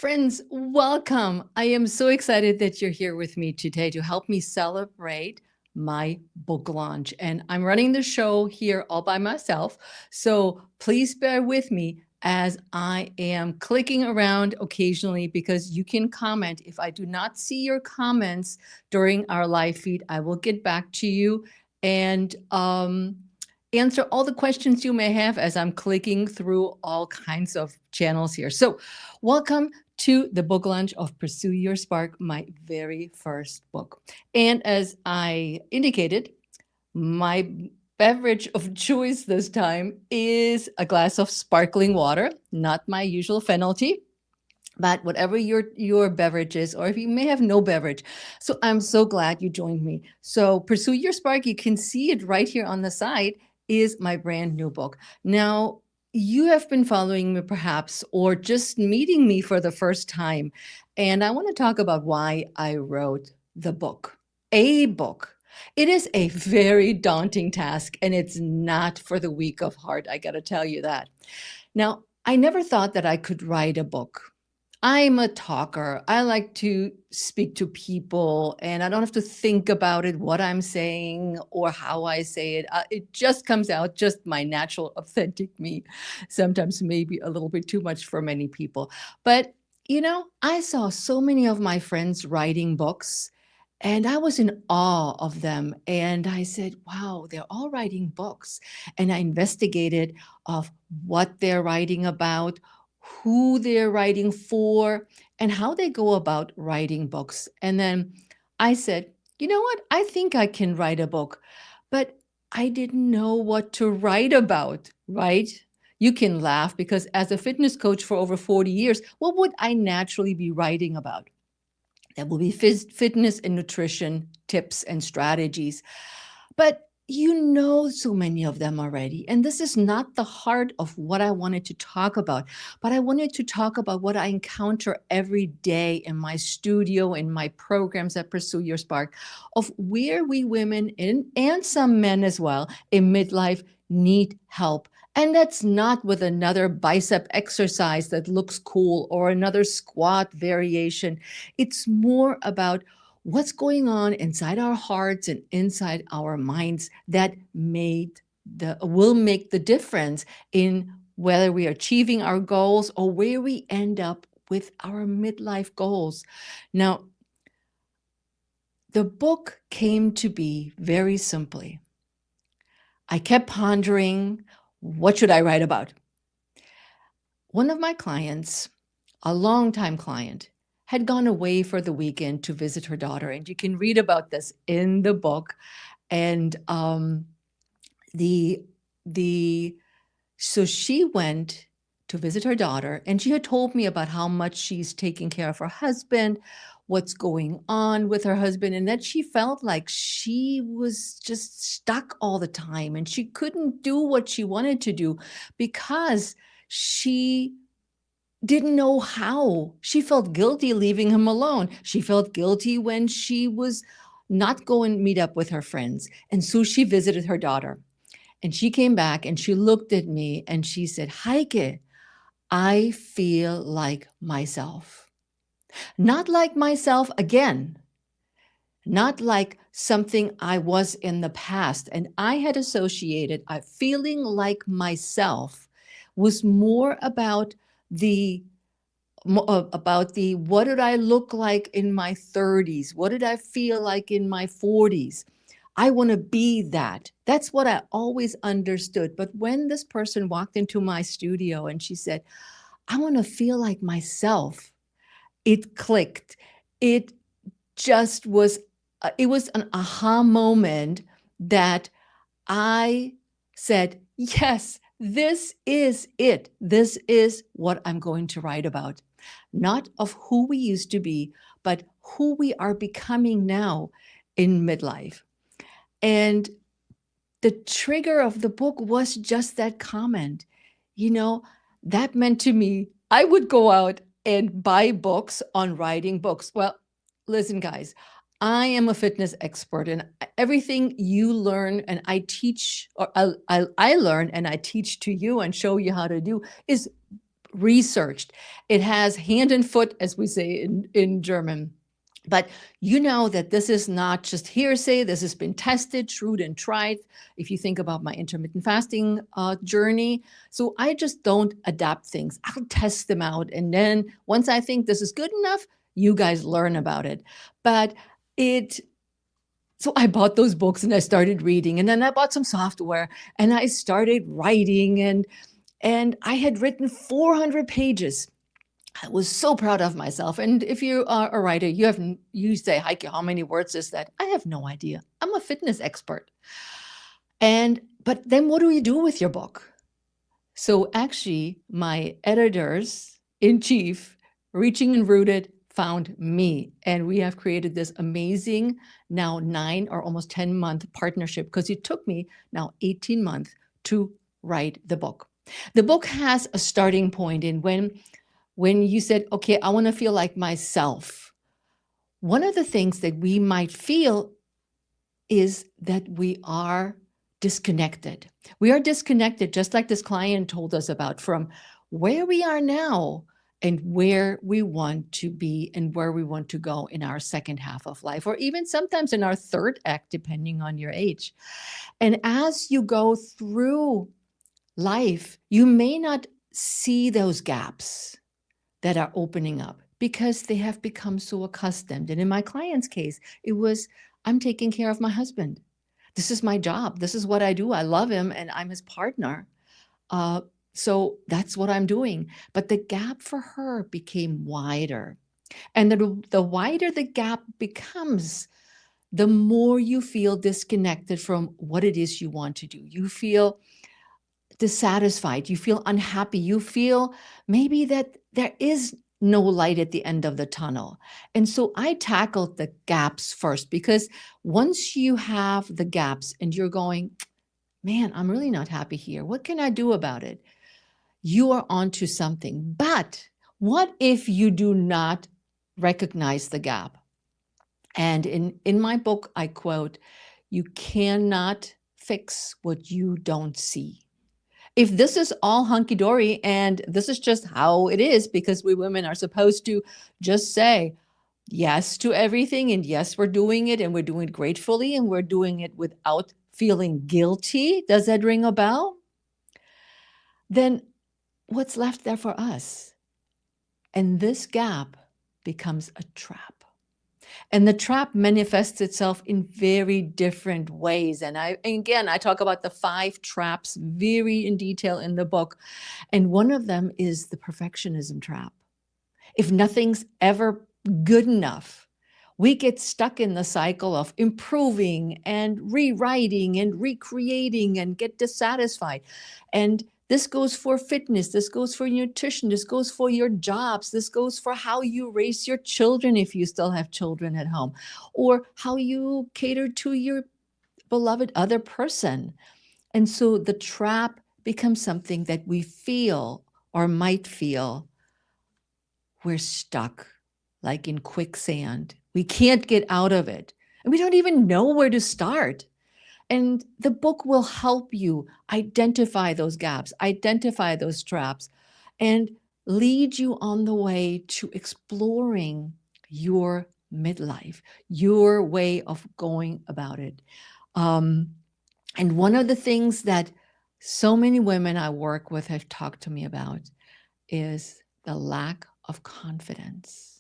Friends, welcome. I am so excited that you're here with me today to help me celebrate my book launch. And I'm running the show here all by myself. So please bear with me as I am clicking around occasionally because you can comment. If I do not see your comments during our live feed, I will get back to you and answer all the questions you may have as I'm clicking through all kinds of channels here. So welcome to the book launch of Pursue Your Spark, my very first book. And as I indicated, my beverage of choice this time is a glass of sparkling water, not my usual fennel tea, but whatever your beverage is, or if you may have no beverage. So I'm so glad you joined me. So Pursue Your Spark, you can see it right here on the side, is my brand new book. Now, you have been following me perhaps, or just meeting me for the first time. And I want to talk about why I wrote the book, a book. It is a very daunting task, and it's not for the weak of heart. I got to tell you that. Now, I never thought that I could write a book. I'm a talker. I like to speak to people, and I don't have to think about it, what I'm saying or how I say it. It just comes out, just my natural, authentic me. Sometimes maybe a little bit too much for many people. But, I saw so many of my friends writing books, and I was in awe of them. And I said, wow, they're all writing books. And I investigated of what they're writing about, who they're writing for, and how they go about writing books. And then I said, you know what? I think I can write a book, but I didn't know what to write about, right? You can laugh because as a fitness coach for over 40 years, what would I naturally be writing about? That will be fitness and nutrition tips and strategies. But so many of them already. And this is not the heart of what I wanted to talk about, but I wanted to talk about what I encounter every day in my studio, in my programs at Pursue Your Spark, of where we women and some men as well in midlife need help. And that's not with another bicep exercise that looks cool or another squat variation. It's more about what's going on inside our hearts and inside our minds that will make the difference in whether we are achieving our goals or where we end up with our midlife goals. Now, the book came to be very simply. I kept pondering, what should I write about? One of my clients, a longtime client, had gone away for the weekend to visit her daughter. And you can read about this in the book. And so she went to visit her daughter, and she had told me about how much she's taking care of her husband, what's going on with her husband, and that she felt like she was just stuck all the time and she couldn't do what she wanted to do because she didn't know how. She felt guilty leaving him alone. She felt guilty when she was not going to meet up with her friends. And so she visited her daughter. And she came back and she looked at me and she said, Heike, I feel like myself. Not like myself again. Not like something I was in the past. And I had associated feeling like myself was more about what did I look like in my 30s? What did I feel like in my 40s? I want to be that. That's what I always understood. But when this person walked into my studio and she said, I want to feel like myself, it clicked. It just was, it was an aha moment that I said, yes, this is it. This is what I'm going to write about. Not of who we used to be, but who we are becoming now in midlife. And the trigger of the book was just that comment. That meant to me, I would go out and buy books on writing books. Well, listen, guys, I am a fitness expert, and everything you learn and I teach, or I learn and I teach to you and show you how to do is researched. It has hand and foot, as we say in German. But you know that this is not just hearsay. This has been tested, true, and tried. If you think about my intermittent fasting journey. So I just don't adapt things. I'll test them out. And then once I think this is good enough, you guys learn about it. But so I bought those books and I started reading. And then I bought some software and I started writing. And I had written 400 pages. I was so proud of myself. And if you are a writer, you say, Heike, how many words is that? I have no idea. I'm a fitness expert. But then what do you do with your book? So actually, my editors in chief, Reaching and Rooted, found me. And we have created this amazing now 9 or almost 10-month partnership, because it took me now 18 months to write the book. The book has a starting point in when you said, okay, I want to feel like myself. One of the things that we might feel is that we are disconnected. We are disconnected, just like this client told us about, from where we are now and where we want to be and where we want to go in our second half of life, or even sometimes in our third act, depending on your age. And as you go through life, you may not see those gaps that are opening up because they have become so accustomed. And in my client's case, it was, I'm taking care of my husband. This is my job. This is what I do. I love him and I'm his partner. So that's what I'm doing. But the gap for her became wider. And the wider the gap becomes, the more you feel disconnected from what it is you want to do. You feel dissatisfied. You feel unhappy. You feel maybe that there is no light at the end of the tunnel. And so I tackled the gaps first, because once you have the gaps and you're going, man, I'm really not happy here. What can I do about it? You are onto something. But what if you do not recognize the gap? And in my book, I quote, you cannot fix what you don't see. If this is all hunky-dory and this is just how it is, because we women are supposed to just say yes to everything, and yes, we're doing it, and we're doing it gratefully, and we're doing it without feeling guilty. Does that ring a bell? Then what's left there for us? And this gap becomes a trap. And the trap manifests itself in very different ways. And again, I talk about the 5 traps very in detail in the book. And one of them is the perfectionism trap. If nothing's ever good enough, we get stuck in the cycle of improving and rewriting and recreating and get dissatisfied. And this goes for fitness, this goes for nutrition, this goes for your jobs, this goes for how you raise your children if you still have children at home, or how you cater to your beloved other person. And so the trap becomes something that we feel or might feel we're stuck, like in quicksand. We can't get out of it. And we don't even know where to start. And the book will help you identify those gaps, identify those traps, and lead you on the way to exploring your midlife, your way of going about it. And one of the things that so many women I work with have talked to me about is the lack of confidence.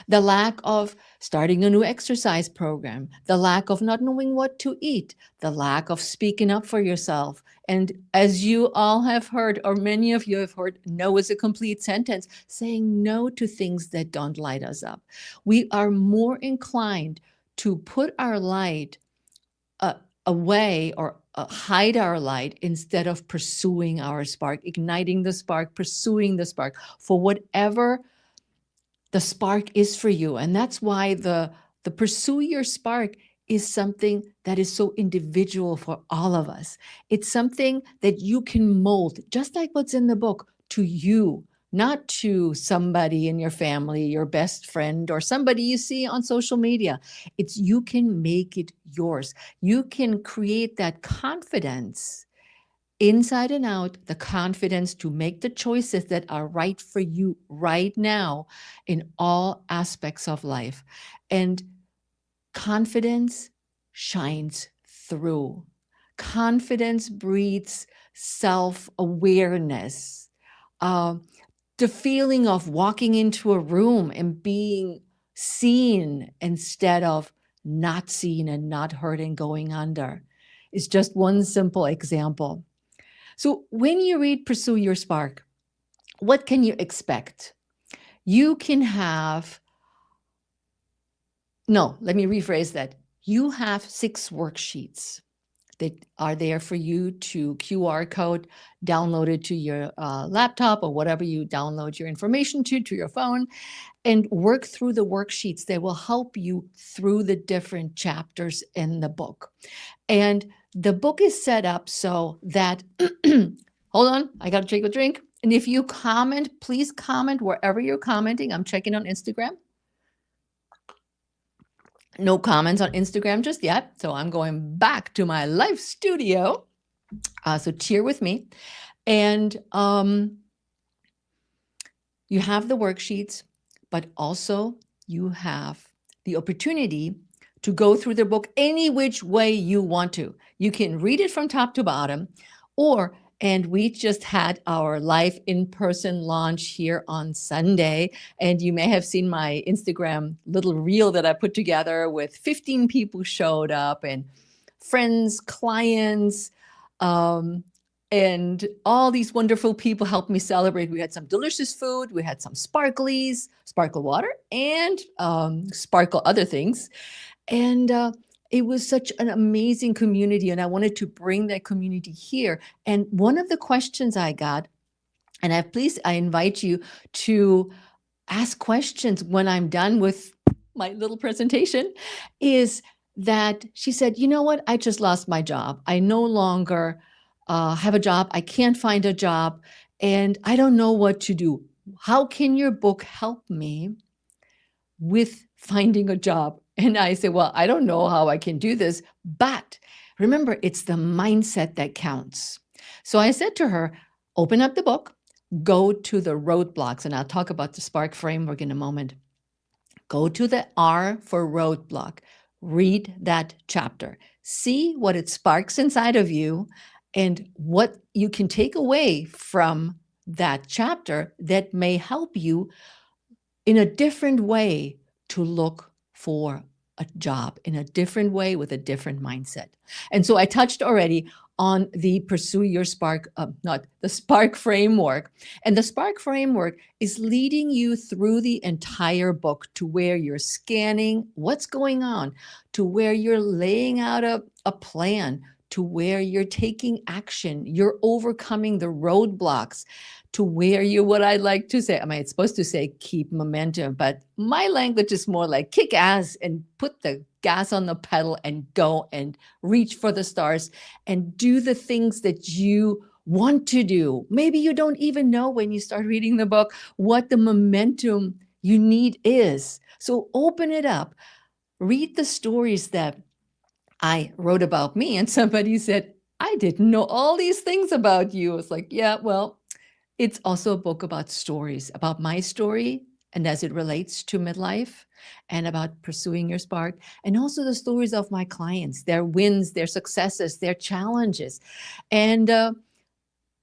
The lack of starting a new exercise program, the lack of not knowing what to eat, the lack of speaking up for yourself. And as you all have heard, or many of you have heard, no is a complete sentence, saying no to things that don't light us up. We are more inclined to put our light away or hide our light instead of pursuing our spark, igniting the spark, pursuing the spark for whatever the spark is for you. And that's why the pursue your spark is something that is so individual for all of us. It's something that you can mold, just like what's in the book, to you, not to somebody in your family, your best friend, or somebody you see on social media. It's you can make it yours. You can create that confidence inside and out, the confidence to make the choices that are right for you right now in all aspects of life. And confidence shines through. Confidence breeds self awareness. The feeling of walking into a room and being seen instead of not seen and not heard and going under is just one simple example. So, when you read Pursue Your Spark, what can you expect? You can have, no, let me rephrase that. You have 6 worksheets that are there for you to QR code, download it to your laptop or whatever you download your information to your phone, and work through the worksheets that will help you through the different chapters in the book. And the book is set up so that, hold on, I got to take a drink. And if you comment, please comment wherever you're commenting. I'm checking on Instagram. No comments on Instagram just yet. So I'm going back to my live studio. So cheer with me. And you have the worksheets, but also you have the opportunity to go through the book any which way you want to. You can read it from top to bottom, and we just had our live in-person launch here on Sunday. And you may have seen my Instagram little reel that I put together with 15 people showed up and friends, clients, and all these wonderful people helped me celebrate. We had some delicious food. We had some sparklies, sparkle water, and sparkle other things. And it was such an amazing community. And I wanted to bring that community here. And one of the questions I got, and I invite you to ask questions when I'm done with my little presentation, is that she said, you know what? I just lost my job. I no longer have a job. I can't find a job and I don't know what to do. How can your book help me with finding a job? And I said, well, I don't know how I can do this, but remember, it's the mindset that counts. So I said to her, open up the book, go to the roadblocks, and I'll talk about the Spark framework in a moment. Go to the R for roadblock, read that chapter, see what it sparks inside of you and what you can take away from that chapter that may help you in a different way to look for a job, in a different way with a different mindset. And so I touched already on the Pursue Your Spark, not the Spark framework. And the Spark framework is leading you through the entire book to where you're scanning what's going on, to where you're laying out a plan, to where you're taking action, you're overcoming the roadblocks, to where you, what I like to say, I mean, it's supposed to say keep momentum, but my language is more like kick ass and put the gas on the pedal and go and reach for the stars and do the things that you want to do. Maybe you don't even know when you start reading the book what the momentum you need is. So open it up, read the stories that I wrote about me, and somebody said, I didn't know all these things about you. It's like, yeah, well, it's also a book about stories, about my story and as it relates to midlife and about pursuing your spark, and also the stories of my clients, their wins, their successes, their challenges. And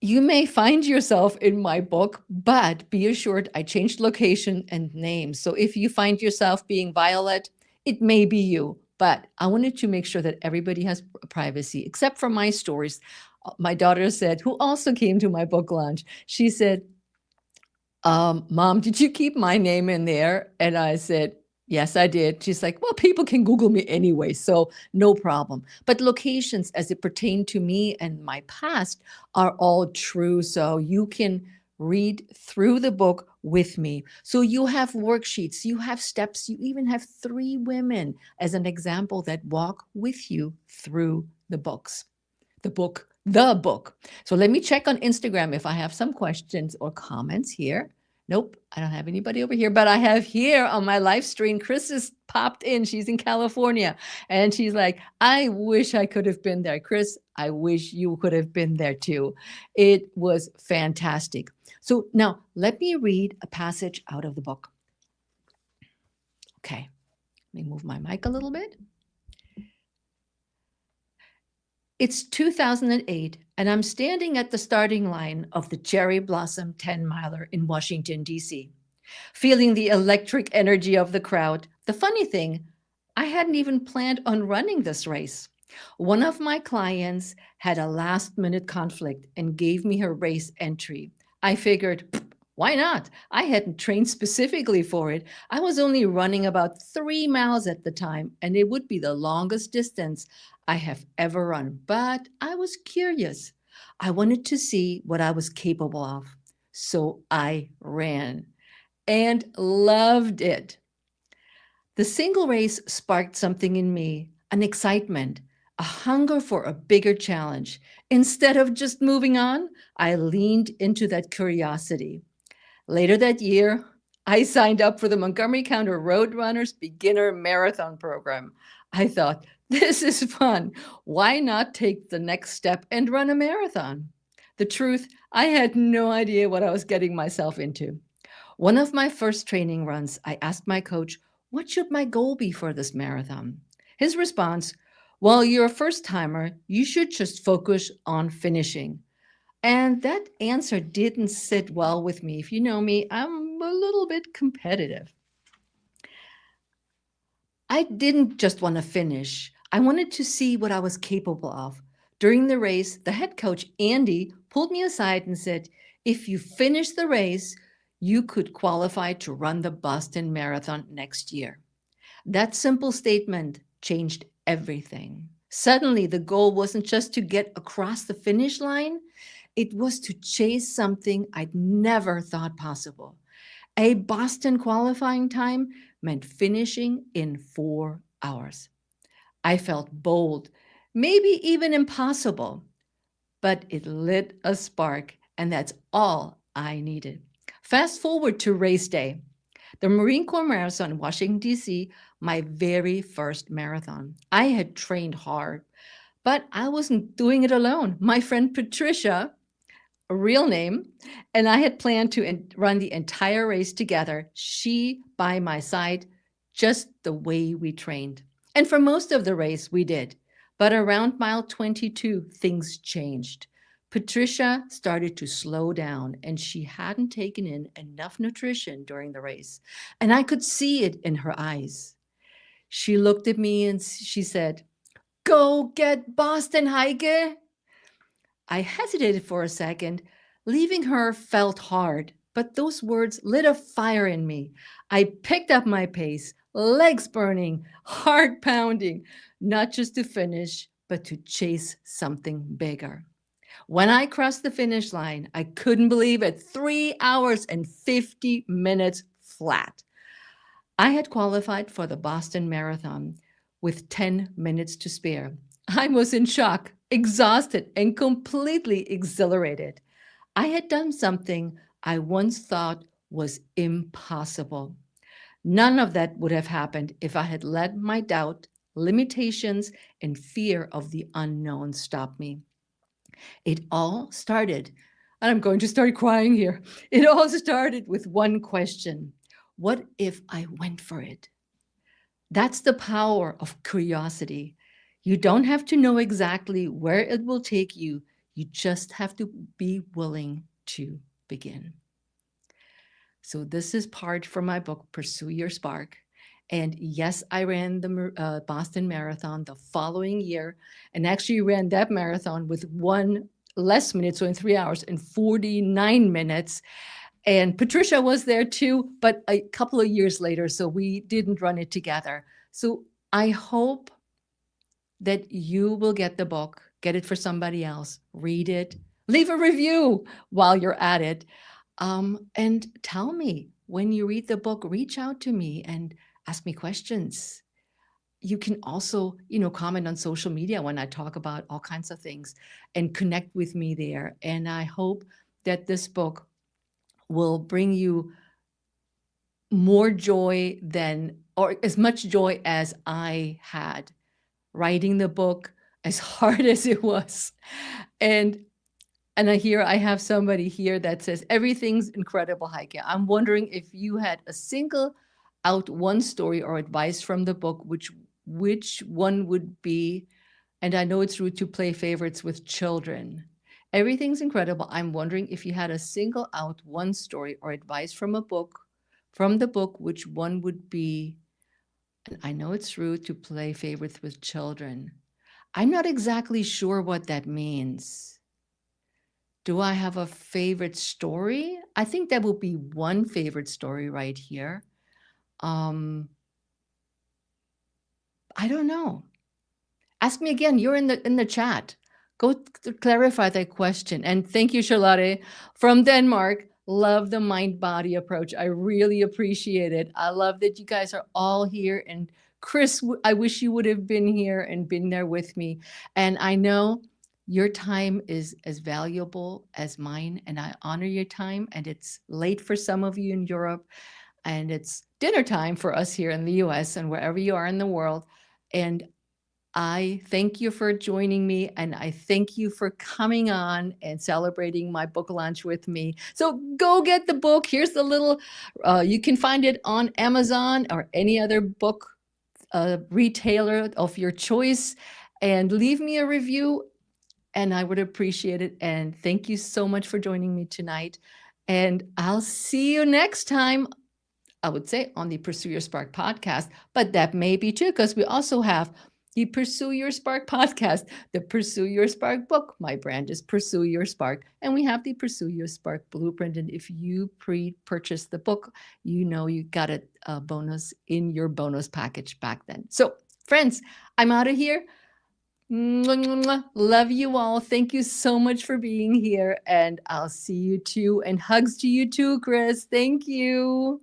you may find yourself in my book, but be assured I changed location and name. So if you find yourself being Violet, it may be you. But I wanted to make sure that everybody has privacy, except for my stories. My daughter said, who also came to my book launch, she said, Mom, did you keep my name in there? And I said, yes, I did. She's like, well, people can Google me anyway, so no problem. But locations as it pertained to me and my past are all true. So you can read through the book with me. So you have worksheets, you have steps, you even have 3 women as an example that walk with you through the books, the book. So let me check on Instagram if I have some questions or comments here. Nope, I don't have anybody over here, but I have here on my live stream, Chris has popped in. She's in California, and she's like, I wish I could have been there. Chris, I wish you could have been there too. It was fantastic. So now let me read a passage out of the book. Okay, let me move my mic a little bit. It's 2008, and I'm standing at the starting line of the Cherry Blossom 10 miler in Washington, D.C., feeling the electric energy of the crowd. The funny thing, I hadn't even planned on running this race. One of my clients had a last minute conflict and gave me her race entry. I figured, why not? I hadn't trained specifically for it. I was only running about 3 miles at the time, and it would be the longest distance I have ever run. But I was curious. I wanted to see what I was capable of. So I ran and loved it. The single race sparked something in me, an excitement, a hunger for a bigger challenge. Instead of just moving on, I leaned into that curiosity. Later that year, I signed up for the Montgomery County Roadrunners Beginner Marathon Program. I thought, this is fun. Why not take the next step and run a marathon? The truth, I had no idea what I was getting myself into. One of my first training runs, I asked my coach, what should my goal be for this marathon? His response, well, you're a first timer, you should just focus on finishing. And that answer didn't sit well with me. If you know me, I'm a little bit competitive. I didn't just want to finish. I wanted to see what I was capable of. During the race, the head coach, Andy, pulled me aside and said, if you finish the race, you could qualify to run the Boston Marathon next year. That simple statement changed everything. Suddenly, the goal wasn't just to get across the finish line. It was to chase something I'd never thought possible. A Boston qualifying time meant finishing in 4 hours. I felt bold, maybe even impossible, but it lit a spark, and that's all I needed. Fast forward to race day, the Marine Corps Marathon in Washington, D.C., my very first marathon. I had trained hard, but I wasn't doing it alone. My friend Patricia, a real name, and I had planned to run the entire race together, she by my side, just the way we trained. And for most of the race, we did. But around mile 22, things changed. Patricia started to slow down, and she hadn't taken in enough nutrition during the race. And I could see it in her eyes. She looked at me and she said, "Go get Boston, Heike." I hesitated for a second. Leaving her felt hard, but those words lit a fire in me. I picked up my pace, legs burning, heart pounding, not just to finish, but to chase something bigger. When I crossed the finish line, I couldn't believe it. 3 hours and 50 minutes flat. I had qualified for the Boston Marathon with 10 minutes to spare. I was in shock, exhausted, and completely exhilarated. I had done something I once thought was impossible. None of that would have happened if I had let my doubt, limitations, and fear of the unknown stop me. It all started, and I'm going to start crying here. It all started with one question. What if I went for it? That's the power of curiosity. You don't have to know exactly where it will take you. You just have to be willing to begin. So this is part from my book, Pursue Your Spark. And yes, I ran the Boston Marathon the following year, and actually ran that marathon with 1 less minute, so in 3 hours and 49 minutes. And Patricia was there too, but a couple of years later, so we didn't run it together. So I hope that you will get the book, get it for somebody else, read it, leave a review while you're at it. And tell me when you read the book, reach out to me and ask me questions. You can also, comment on social media when I talk about all kinds of things and connect with me there. And I hope that this book will bring you more joy than, or as much joy as I had writing the book, as hard as it was. And I have somebody here that says everything's incredible, Heike. I'm wondering if you had a single out one story or advice from the book, which one would be? And I know it's rude to play favorites with children. Everything's incredible. I'm wondering if you had a single out one story or advice from the book, which one would be? And I know it's rude to play favorites with children. I'm not exactly sure what that means. Do I have a favorite story? I think that will be one favorite story right here. I don't know. Ask me again. You're in the chat. Go clarify that question. And thank you, Charlotte from Denmark. Love the mind-body approach. I really appreciate it. I love that you guys are all here. And Chris, I wish you would have been here and been there with me. And I know your time is as valuable as mine, and I honor your time. And it's late for some of you in Europe, and it's dinner time for us here in the US and wherever you are in the world. And I thank you for joining me, and I thank you for coming on and celebrating my book launch with me. So go get the book. Here's the little, you can find it on Amazon or any other book retailer of your choice, and leave me a review, and I would appreciate it. And thank you so much for joining me tonight. And I'll see you next time, I would say, on the Pursue Your Spark podcast, but that may be too, because we also have the Pursue Your Spark podcast, the Pursue Your Spark book. My brand is Pursue Your Spark, and we have the Pursue Your Spark blueprint. And if you pre-purchase the book, you know you got a bonus in your bonus package back then. So friends, I'm out of here. Love you all. Thank you so much for being here, and I'll see you too. And hugs to you too, Chris. Thank you.